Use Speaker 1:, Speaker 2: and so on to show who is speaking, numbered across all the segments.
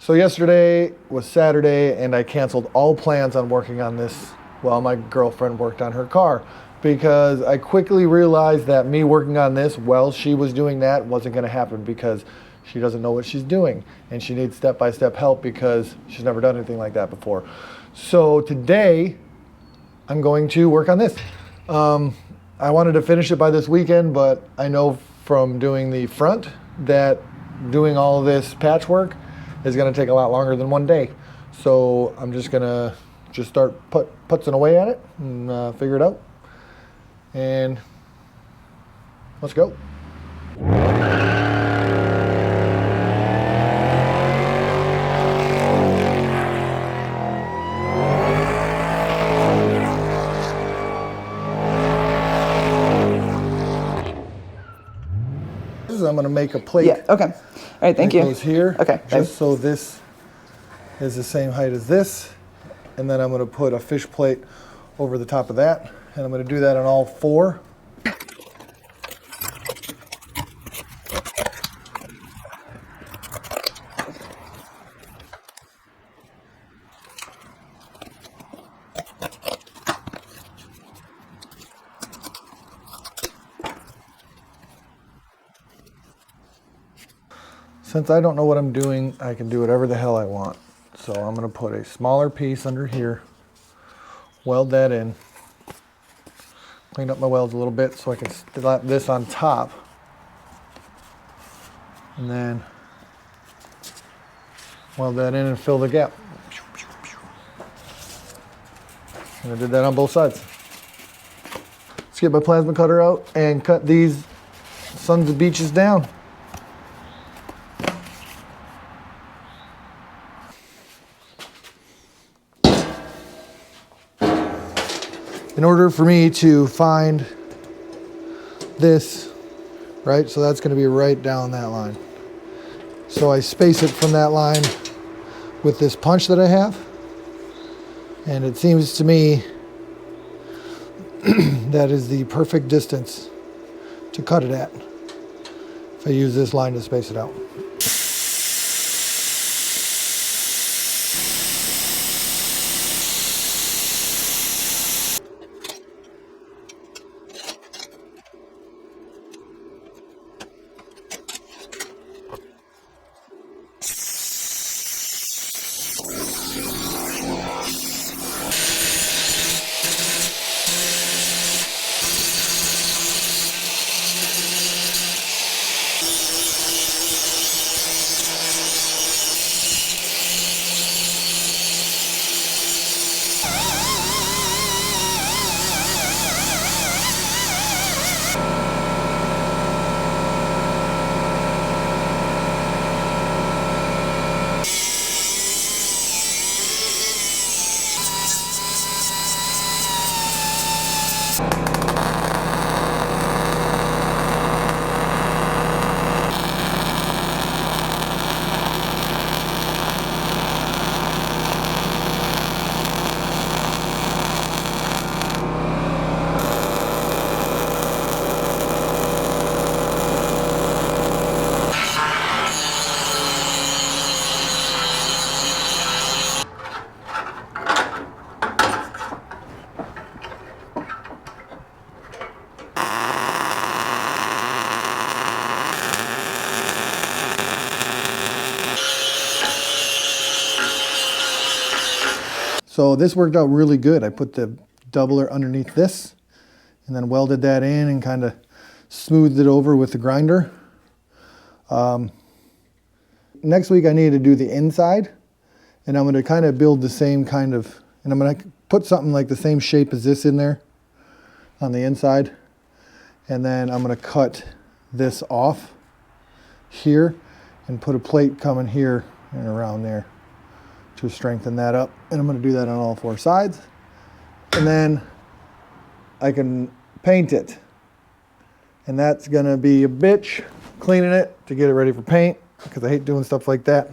Speaker 1: So yesterday was Saturday and I canceled all plans on working on this while my girlfriend worked on her car, because I quickly realized that me working on this while she was doing that wasn't going to happen, because she doesn't know what she's doing and she needs step-by-step help because she's never done anything like that before. So today I'm going to work on this. I wanted to finish it by this weekend, but I know from doing the front that doing all of this patchwork is going to take a lot longer than one day. So I'm just going to start putzing away at it and figure it out. And let's go. I'm going to make a plate.
Speaker 2: Yeah, okay. All right, thank you.
Speaker 1: It goes here.
Speaker 2: Okay.
Speaker 1: Just so this is the same height as this. And then I'm going to put a fish plate over the top of that. And I'm going to do that on all four. Since I don't know what I'm doing, I can do whatever the hell I want. So I'm going to put a smaller piece under here, weld that in, clean up my welds a little bit so I can slap this on top, and then weld that in and fill the gap. And I did that on both sides. Let's get my plasma cutter out and cut these sons of beaches down. In order for me to find this, right, so that's going to be right down that line. So I space it from that line with this punch that I have. And it seems to me that is the perfect distance to cut it at if I use this line to space it out. So this worked out really good. I put the doubler underneath this and then welded that in and kind of smoothed it over with the grinder. Next week I need to do the inside, and I'm going to kind of build the same kind of, and I'm going to put something like the same shape as this in there on the inside. And then I'm going to cut this off here and put a plate coming here and around there to strengthen that up. And I'm going to do that on all four sides. And then I can paint it. And that's going to be a bitch cleaning it to get it ready for paint, because I hate doing stuff like that.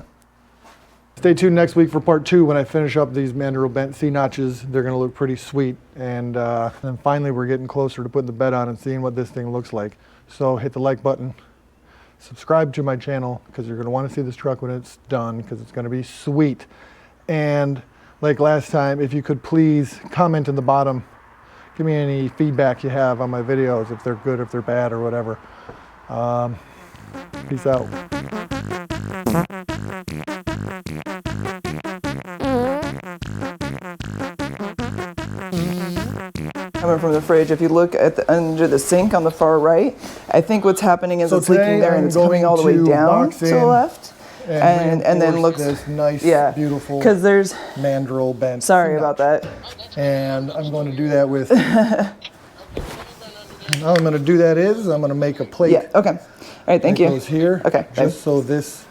Speaker 1: Stay tuned next week for part 2 when I finish up these Mandrel bent C-notches. They're going to look pretty sweet. And then finally we're getting closer to putting the bed on and seeing what this thing looks like. So hit the like button, subscribe to my channel because you're going to want to see this truck when it's done because it's going to be sweet. And like last time, if you could please comment in the bottom, give me any feedback you have on my videos, if they're good, if they're bad, or whatever. Peace out.
Speaker 2: Coming from the fridge, if you look at under the sink on the far right, I think what's happening is it's leaking there and it's coming all the way down to the left. And then looks
Speaker 1: this nice, beautiful
Speaker 2: because there's
Speaker 1: Mandrel bent.
Speaker 2: Sorry about that.
Speaker 1: And I'm going to do that with. All I'm going to do that is I'm going to make a plate.
Speaker 2: Yeah. Okay. All right. Thank you.
Speaker 1: Goes here.
Speaker 2: Okay.
Speaker 1: Just so this